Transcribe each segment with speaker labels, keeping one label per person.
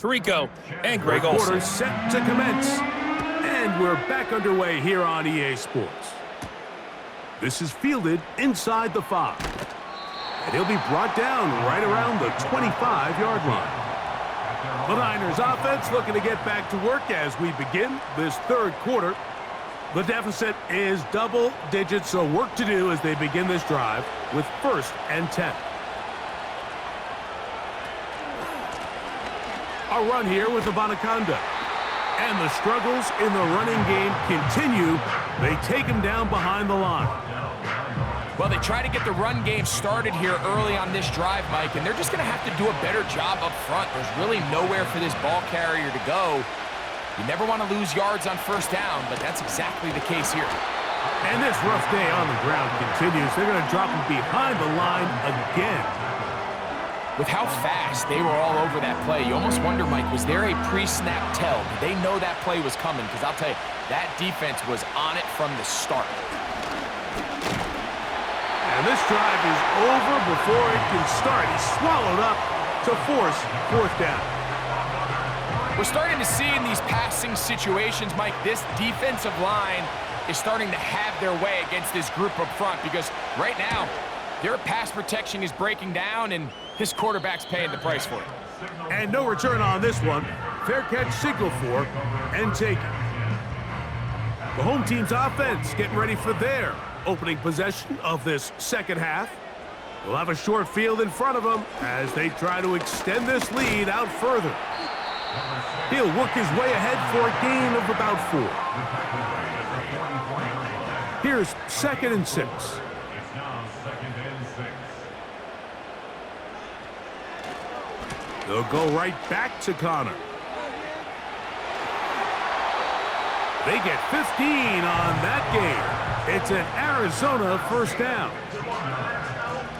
Speaker 1: Tirico and Greg
Speaker 2: Quarter
Speaker 1: Olsen.
Speaker 2: set to commence. And we're back underway here on EA Sports. This is fielded inside the 5. And he'll be brought down right around the 25-yard line. The Niners offense looking to get back to work as we begin this third quarter. The deficit is double digits, so work to do as they begin this drive with 1st and 10. A run here with Abanaconda. And the struggles in the running game continue. They take him down behind the line.
Speaker 3: Well, they try to get the run game started here early on this drive, Mike, and they're just going to have to do a better job up front. There's really nowhere for this ball carrier to go. You never want to lose yards on 1st down, but that's exactly the case here.
Speaker 2: And this rough day on the ground continues. They're going to drop him behind the line again.
Speaker 3: With how fast they were all over that play, you almost wonder, Mike, was there a pre-snap tell? Did they know that play was coming? Because I'll tell you, that defense was on it from the start.
Speaker 2: And this drive is over before it can start. He's swallowed up to force 4th down.
Speaker 3: We're starting to see in these passing situations, Mike, this defensive line is starting to have their way against this group up front because right now, their pass protection is breaking down, and his quarterback's paying the price for it.
Speaker 2: And no return on this one. Fair catch signal for and taken. The home team's offense getting ready for their opening possession of this second half. They'll have a short field in front of them as they try to extend this lead out further. He'll work his way ahead for a gain of about 4. Here's 2nd and 6. They'll go right back to Connor. They get 15 on that game. It's an Arizona 1st down.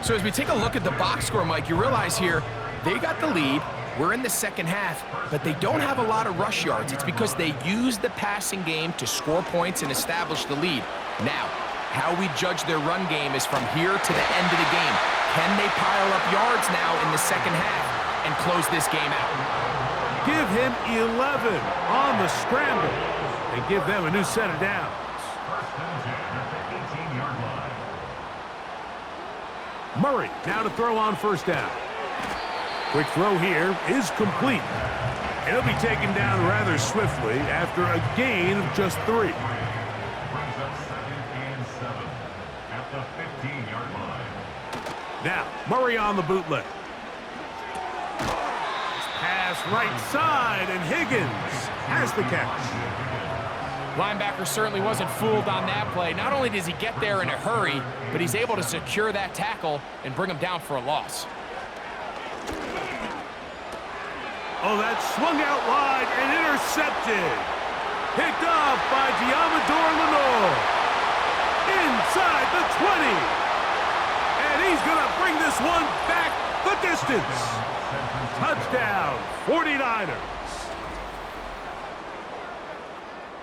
Speaker 3: So as we take a look at the box score, Mike, you realize here they got the lead. We're in the second half, but they don't have a lot of rush yards. It's because they use the passing game to score points and establish the lead. Now, how we judge their run game is from here to the end of the game. Can they pile up yards now in the second half and close this game out?
Speaker 2: Give him 11 on the scramble and give them a new set of downs. Murray now to throw on 1st down. Quick throw here is complete. And he'll be taken down rather swiftly after a gain of just 3. Now, Murray on the bootleg. Pass right side, and Higgins has the catch.
Speaker 3: Linebacker certainly wasn't fooled on that play. Not only does he get there in a hurry, but he's able to secure that tackle and bring him down for a loss.
Speaker 2: Oh, that swung out wide and intercepted. Picked off by Diamador Lenore. Inside the 20. And he's going to bring this one back the distance. Touchdown, 49ers.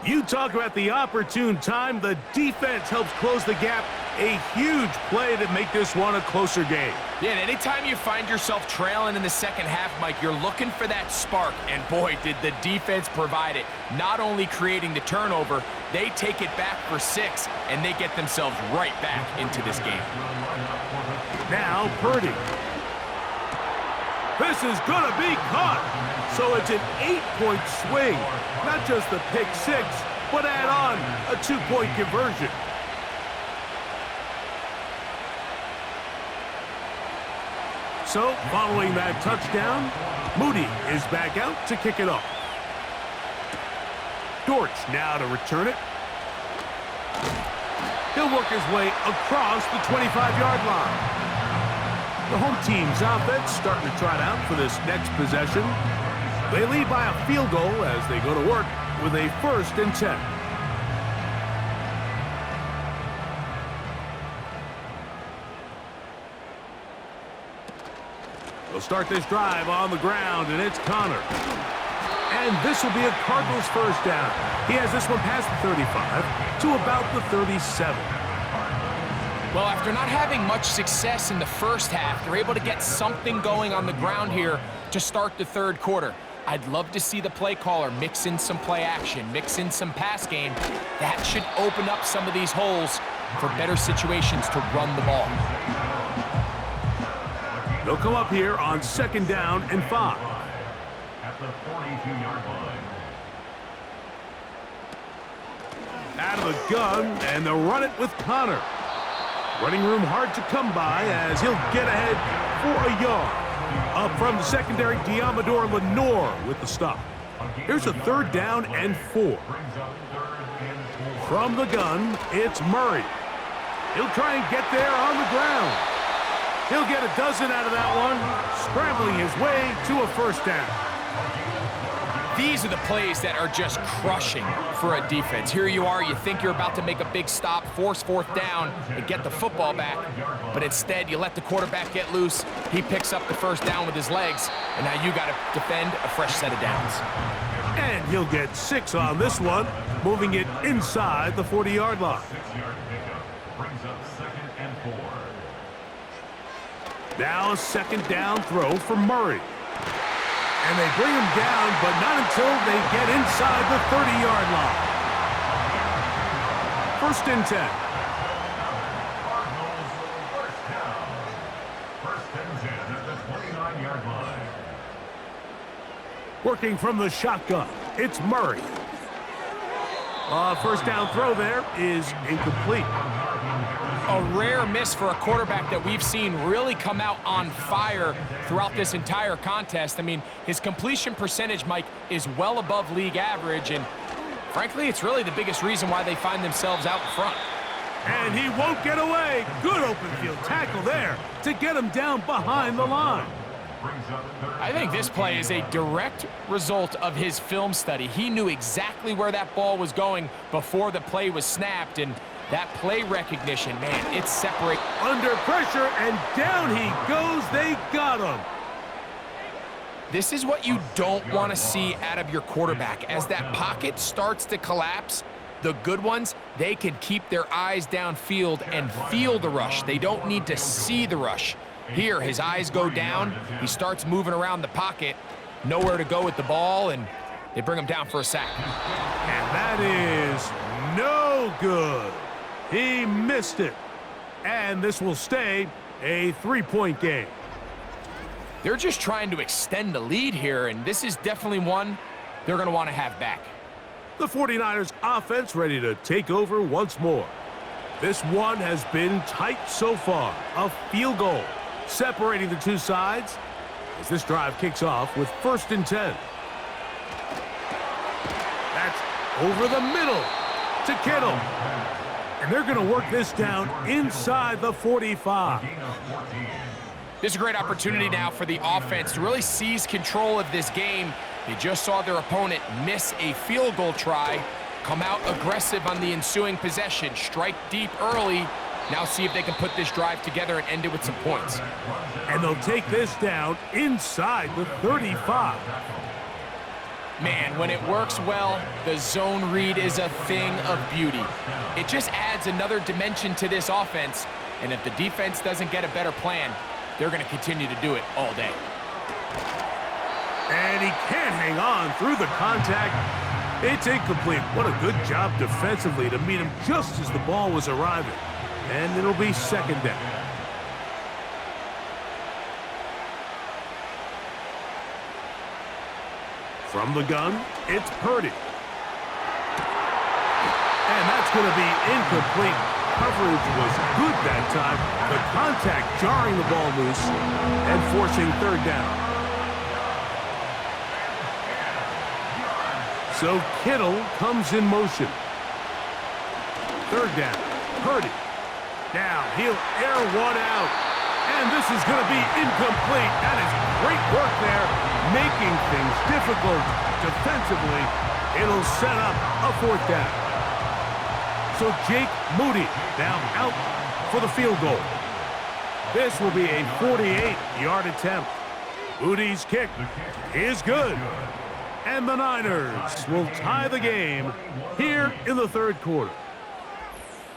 Speaker 2: You talk about the opportune time. The defense helps close the gap. A huge play to make this one a closer game.
Speaker 3: Yeah, and anytime you find yourself trailing in the second half, Mike, you're looking for that spark. And boy, did the defense provide it. Not only creating the turnover, they take it back for 6, and they get themselves right back into this game.
Speaker 2: Now, Purdy. This is going to be caught. So it's an 8-point swing. Not just the pick 6, but add on a 2-point conversion. So, following that touchdown, Moody is back out to kick it off. Dortch now to return it. He'll work his way across the 25-yard line. The home team's offense starting to trot out for this next possession. They lead by a field goal as they go to work with a 1st and 10. They'll start this drive on the ground, and it's Connor. And this will be a Cardinals 1st down. He has this one past the 35 to about the 37.
Speaker 3: Well, after not having much success in the first half, they're able to get something going on the ground here to start the third quarter. I'd love to see the play caller mix in some play action, mix in some pass game. That should open up some of these holes for better situations to run the ball.
Speaker 2: They'll come up here on 2nd down and 5.
Speaker 1: At the 42-yard line.
Speaker 2: Out of the gun, and they'll run it with Connor. Running room hard to come by as he'll get ahead for a yard. Up from the secondary, Diamador Lenore with the stop. Here's a 3rd down and 4. From the gun, it's Murray. He'll try and get there on the ground. He'll get a dozen out of that one, scrambling his way to a 1st down.
Speaker 3: These are the plays that are just crushing for a defense. Here you are, you think you're about to make a big stop, force 4th down, and get the football back. But instead, you let the quarterback get loose. He picks up the 1st down with his legs, and now you got to defend a fresh set of downs.
Speaker 2: And he'll get 6 on this one, moving it inside the 40-yard line.
Speaker 1: 6-yard pickup brings up 2nd and 4.
Speaker 2: Now a 2nd down throw for Murray. And they bring him down, but not until they get inside the 30-yard line. 1st and 10.
Speaker 1: Cardinals, 1st down. 1st and 10 at the 29-yard line.
Speaker 2: Working from the shotgun, it's Murray. 1st down throw there is incomplete.
Speaker 3: A rare miss for a quarterback that we've seen really come out on fire throughout this entire contest. I mean, his completion percentage, Mike, is well above league average, and frankly, it's really the biggest reason why they find themselves out in front.
Speaker 2: And he won't get away. Good open field tackle there to get him down behind the line.
Speaker 3: I think this play is a direct result of his film study. He knew exactly where that ball was going before the play was snapped, and that play recognition, man, it's separate.
Speaker 2: Under pressure, and down he goes. They got him.
Speaker 3: This is what you don't want to see out of your quarterback. As that pocket starts to collapse, the good ones, they can keep their eyes downfield and feel the rush. They don't need to see the rush. Here, his eyes go down. He starts moving around the pocket, nowhere to go with the ball, and they bring him down for a sack.
Speaker 2: And that is no good. He missed it. And this will stay a 3-point game.
Speaker 3: They're just trying to extend the lead here, and this is definitely one they're going to want to have back.
Speaker 2: The 49ers offense ready to take over once more. This one has been tight so far. A field goal separating the two sides as this drive kicks off with 1st and 10. That's over the middle to Kittle. And they're going to work this down inside the 45.
Speaker 3: This is a great opportunity now for the offense to really seize control of this game. They just saw their opponent miss a field goal try, come out aggressive on the ensuing possession, strike deep early. Now see if they can put this drive together and end it with some points.
Speaker 2: And they'll take this down inside the 35.
Speaker 3: Man, when it works well, the zone read is a thing of beauty. It just adds another dimension to this offense, and if the defense doesn't get a better plan, they're going to continue to do it all day.
Speaker 2: And he can't hang on through the contact. It's incomplete. What a good job defensively to meet him just as the ball was arriving. And it'll be 2nd down. From the gun, it's Purdy. And that's going to be incomplete. Coverage was good that time. The contact jarring the ball loose and forcing 3rd down. So Kittle comes in motion. 3rd down. Purdy. Now he'll air one out. And this is going to be incomplete. That is great work there, making things difficult defensively. It'll set up a 4th down. So Jake Moody now out for the field goal. This will be a 48-yard attempt. Moody's kick is good. And the Niners will tie the game here in the 3rd quarter.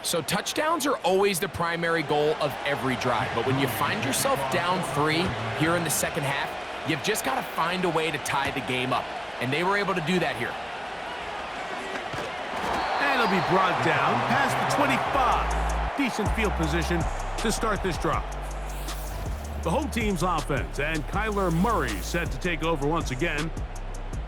Speaker 3: So touchdowns are always the primary goal of every drive, but when you find yourself down 3 here in the 2nd half, You've just got to find a way to tie the game up, and they were able to do that here.
Speaker 2: And it'll be brought down past the 25. Decent field position to start this drive. The home team's offense, and Kyler Murray set to take over once again.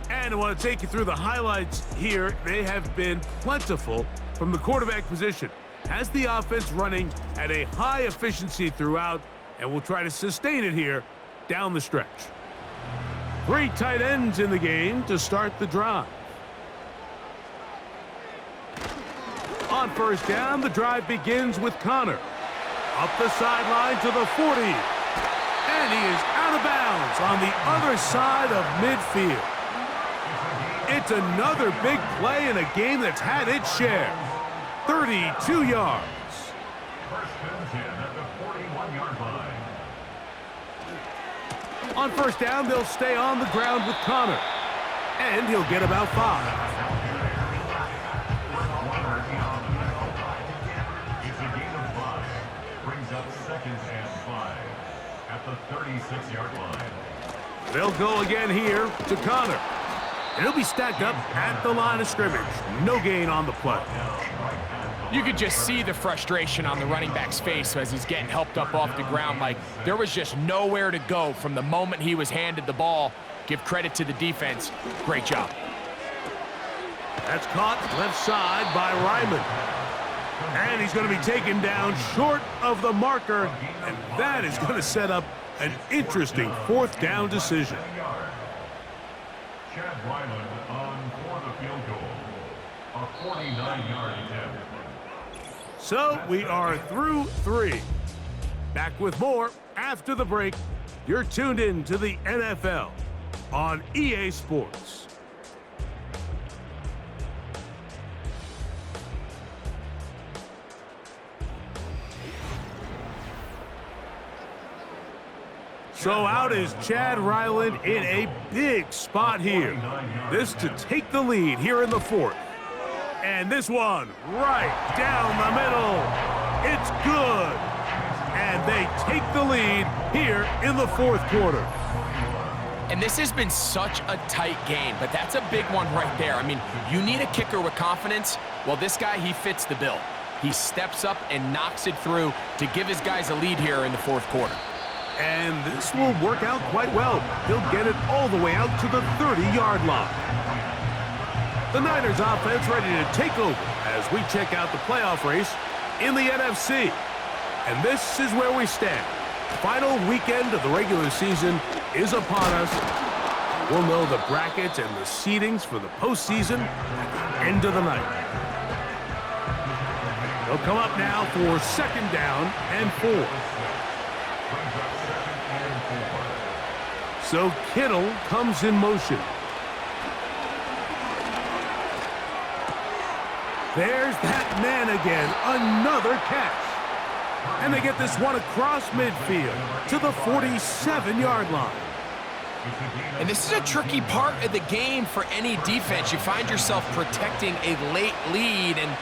Speaker 2: And I want to take you through the highlights here. They have been plentiful from the quarterback position. Has the offense running at a high efficiency throughout, and we'll try to sustain it here down the stretch. 3 tight ends in the game to start the drive. On first down, the drive begins with Connor. Up the sideline to the 40. And he is out of bounds on the other side of midfield. It's another big play in a game that's had its share. 32 yards.
Speaker 1: First and 10 at the 41-yard line.
Speaker 2: On first down, they'll stay on the ground with Connor. And he'll get about 5.
Speaker 1: It's a gain of 5. Brings up second and 5 at the 36-yard line.
Speaker 2: They'll go again here to Connor. And he'll be stacked up at the line of scrimmage. No gain on the play.
Speaker 3: You could just see the frustration on the running back's face as he's getting helped up off the ground. Like, there was just nowhere to go from the moment he was handed the ball. Give credit to the defense. Great job.
Speaker 2: That's caught left side by Ryman. And he's going to be taken down short of the marker. And that is going to set up an interesting 4th down decision.
Speaker 1: Chad Ryland on for the field goal. A 49-yard attempt.
Speaker 2: So we are through 3. Back with more after the break. You're tuned in to the NFL on EA Sports. So out is Chad Ryland in a big spot here. This to take the lead here in the 4th. And this one right down the middle. It's good. And they take the lead here in the 4th quarter.
Speaker 3: And this has been such a tight game, but that's a big one right there. I mean, you need a kicker with confidence. Well, this guy, he fits the bill. He steps up and knocks it through to give his guys a lead here in the 4th quarter.
Speaker 2: And this will work out quite well. He'll get it all the way out to the 30-yard line. The Niners offense ready to take over as we check out the playoff race in the NFC. And this is where we stand. Final weekend of the regular season is upon us. We'll know the brackets and the seedings for the postseason at the end of the night. They'll come up now for 2nd down and 4. So Kittle comes in motion. There's that man again, another catch. And they get this one across midfield to the 47-yard line.
Speaker 3: And this is a tricky part of the game for any defense. You find yourself protecting a late lead, and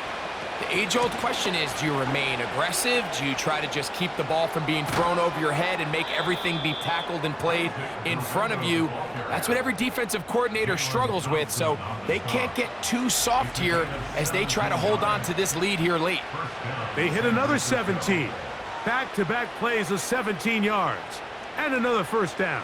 Speaker 3: the age-old question is, do you remain aggressive? Do you try to just keep the ball from being thrown over your head and make everything be tackled and played in front of you? That's what every defensive coordinator struggles with, so they can't get too soft here as they try to hold on to this lead here late.
Speaker 2: They hit another 17. Back-to-back plays of 17 yards. And another 1st down.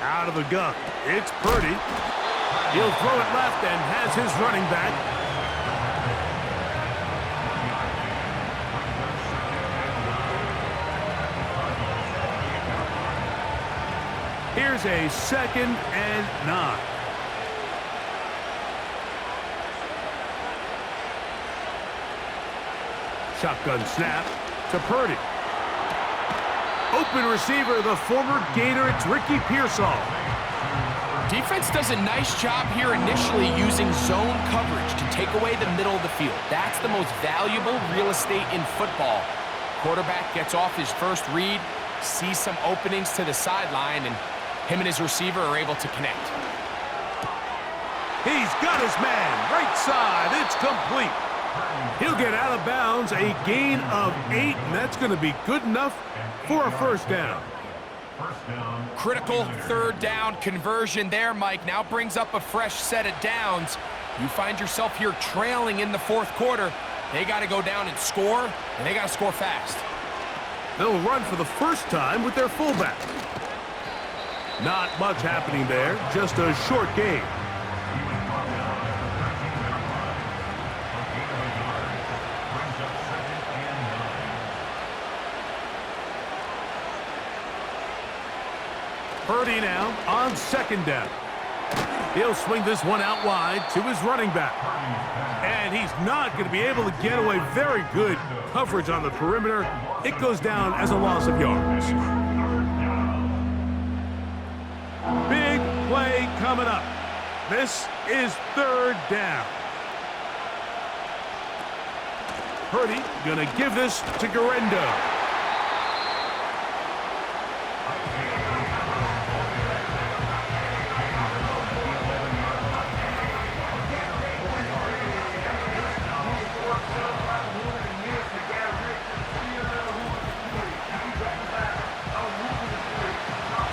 Speaker 2: Out of the gun, it's Purdy. He'll throw it left and has his running back. Here's a 2nd and 9. Shotgun snap to Purdy. Open receiver, the former Gator, it's Ricky Pearsall.
Speaker 3: Defense does a nice job here initially using zone coverage to take away the middle of the field. That's the most valuable real estate in football. Quarterback gets off his first read, sees some openings to the sideline, and him and his receiver are able to connect.
Speaker 2: He's got his man. Right side. It's complete. He'll get out of bounds, a gain of 8, and that's going to be good enough for a first down.
Speaker 3: Critical third down conversion there, Mike. Now brings up a fresh set of downs. You find yourself here trailing in the fourth quarter. They got to go down and score, and they got to score fast.
Speaker 2: They'll run for the first time with their fullback. Not much happening there, just a short gain. Purdy now on second down. He'll swing this one out wide to his running back. And he's not going to be able to get away. Very good coverage on the perimeter. It goes down as a loss of yards. Big play coming up. This is third down. Purdy going to give this to Garendo.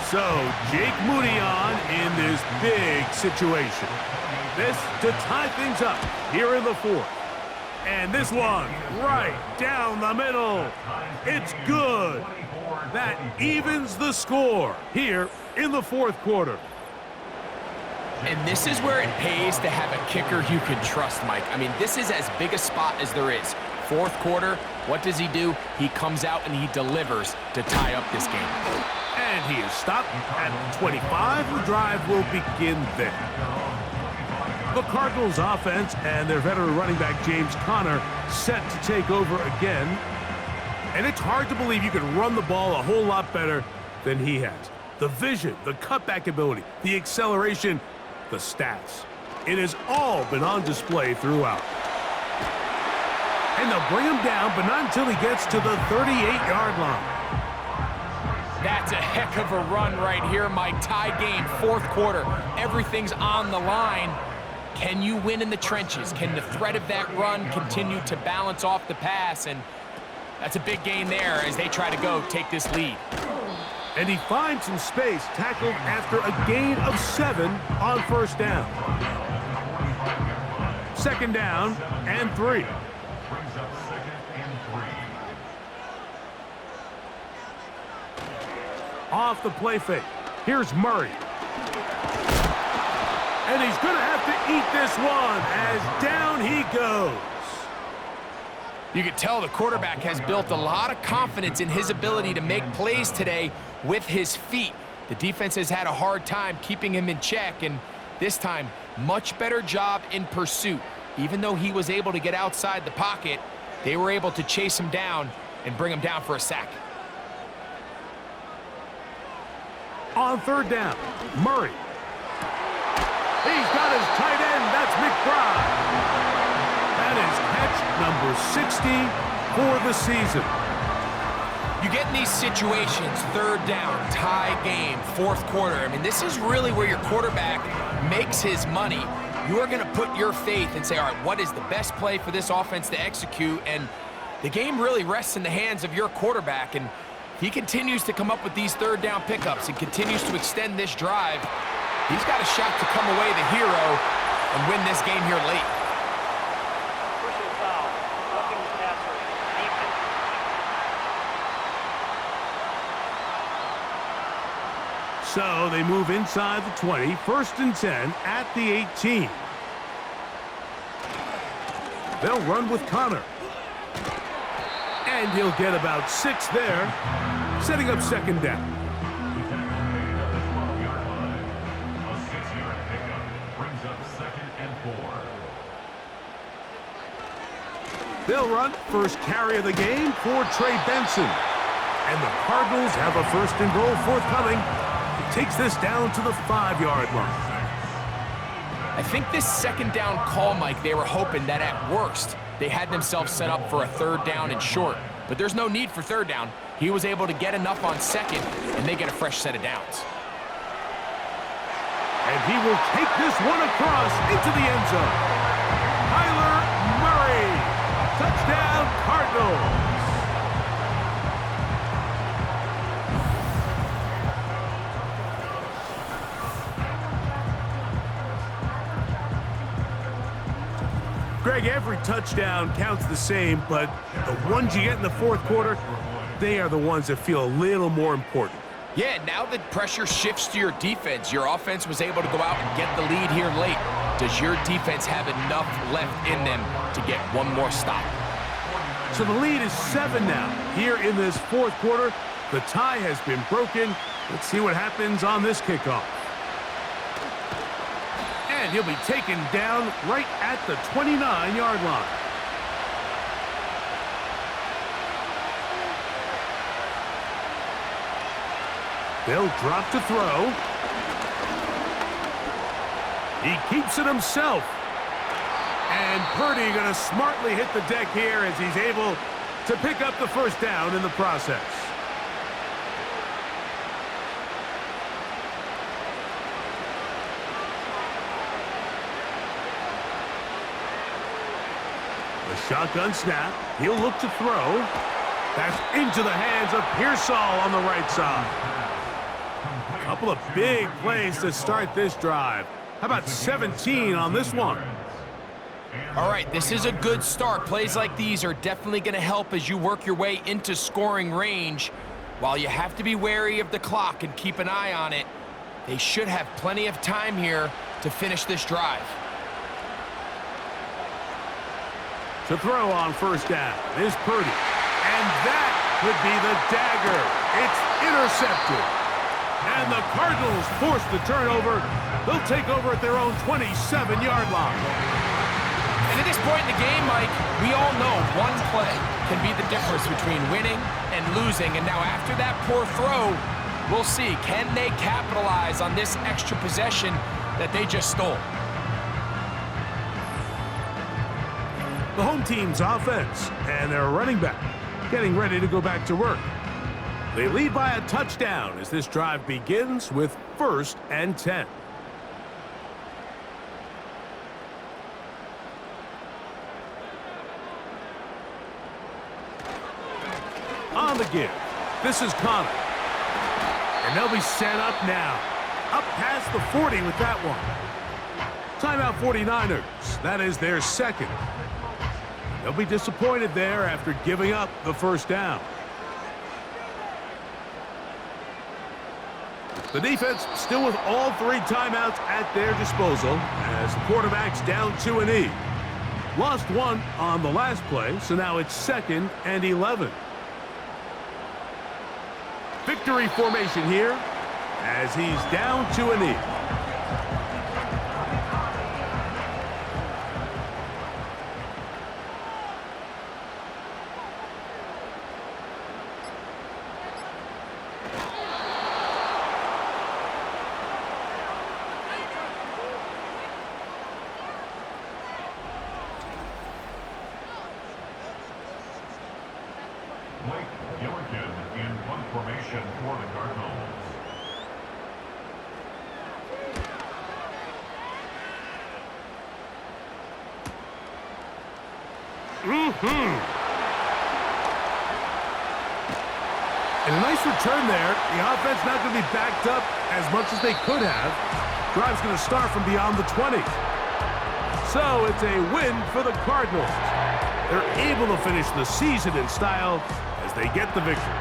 Speaker 2: So, Jake Moody on in this big situation. This to tie things up here in the fourth. And this one right down the middle. It's good. That evens the score here in the fourth quarter.
Speaker 3: And this is where it pays to have a kicker you can trust, Mike. I mean, this is as big a spot as there is. Fourth quarter, what does he do? He comes out and he delivers to tie up this game.
Speaker 2: And he is stopped at 25. The drive will begin there. The Cardinals offense and their veteran running back James Conner set to take over again. And it's hard to believe you can run the ball a whole lot better than he has. The vision, the cutback ability, the acceleration, the stats. It has all been on display throughout. And they'll bring him down, but not until he gets to the 38-yard line.
Speaker 3: That's a heck of a run right here, Mike. Tie game, fourth quarter. Everything's on the line. Can you win in the trenches? Can the threat of that run continue to balance off the pass? And that's a big gain there as they try to go take this lead.
Speaker 2: And he finds some space, tackled after a gain of 7 on first down. Second down and 3. Off the play fake. Here's Murray. And he's going to have to eat this one as down he goes.
Speaker 3: You can tell the quarterback has built a lot of confidence in his ability to make plays today with his feet. The defense has had a hard time keeping him in check, and this time, much better job in pursuit. Even though he was able to get outside the pocket, they were able to chase him down and bring him down for a sack.
Speaker 2: On third down, Murray. He's got his tight end. That's McBride. That is catch number 60 for the season.
Speaker 3: You get in these situations, third down, tie game, fourth quarter. I mean, this is really where your quarterback makes his money. You are going to put your faith and say, all right, what is the best play for this offense to execute? And the game really rests in the hands of your quarterback. And he continues to come up with these third down pickups and continues to extend this drive. He's got a shot to come away the hero and win this game here late.
Speaker 2: So they move inside the 20, first and 10 at the 18. They'll run with Conner. And he'll get about 6 there, setting up second down.
Speaker 1: A 6-yard pickup brings up 2nd and 4.
Speaker 2: They'll run first carry of the game for Trey Benson. And the Cardinals have a first and goal forthcoming. He takes this down to the 5-yard line.
Speaker 3: I think this second down call, Mike, they were hoping that at worst, they had themselves set up for a third down and short. But there's no need for third down. He was able to get enough on second, and they get a fresh set of downs.
Speaker 2: And he will take this one across into the end zone. Kyler Murray. Touchdown, Cardinals. Greg, every touchdown counts the same, but the ones you get in the fourth quarter, they are the ones that feel a little more important.
Speaker 3: Yeah, now that pressure shifts to your defense, your offense was able to go out and get the lead here late. Does your defense have enough left in them to get one more stop?
Speaker 2: So the lead is 7 now. Here in this fourth quarter, the tie has been broken. Let's see what happens on this kickoff. And he'll be taken down right at the 29-yard line. They'll drop to throw. He keeps it himself. And Purdy going to smartly hit the deck here as he's able to pick up the first down in the process. The shotgun snap. He'll look to throw. That's into the hands of Pearsall on the right side. A couple of big plays to start this drive. How about 17 on this one?
Speaker 3: All right, this is a good start. Plays like these are definitely going to help as you work your way into scoring range. While you have to be wary of the clock and keep an eye on it, they should have plenty of time here to finish this drive.
Speaker 2: To throw on first down is Purdy. And that could be the dagger. It's intercepted. And the Cardinals force the turnover. They'll take over at their own 27-yard line.
Speaker 3: And at this point in the game, Mike, we all know one play can be the difference between winning and losing. And now after that poor throw, we'll see, can they capitalize on this extra possession that they just stole?
Speaker 2: The home team's offense and their running back getting ready to go back to work. They lead by a touchdown as this drive begins with 1st and 10. On the give, this is Connor. And they'll be set up now. Up past the 40 with that one. Timeout 49ers. That is their second. They'll be disappointed there after giving up the first down. The defense still with all 3 timeouts at their disposal as the quarterback's down 2 and E. Lost 1 on the last play, so now it's 2nd and 11. Victory formation here as he's down 2 and E.
Speaker 1: Formation for the Cardinals.
Speaker 2: And a nice return there. The offense not going to be backed up as much as they could have. Drive's going to start from beyond the 20. So it's a win for the Cardinals. They're able to finish the season in style as they get the victory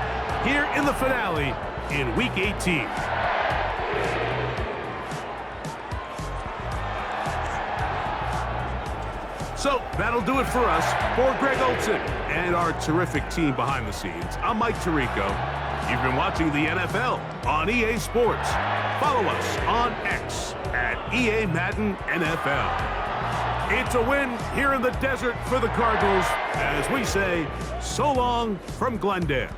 Speaker 2: here in the finale in Week 18. So that'll do it for us. For Greg Olson and our terrific team behind the scenes, I'm Mike Tirico. You've been watching the NFL on EA Sports. Follow us on X at EA Madden NFL. It's a win here in the desert for the Cardinals as we say so long from Glendale.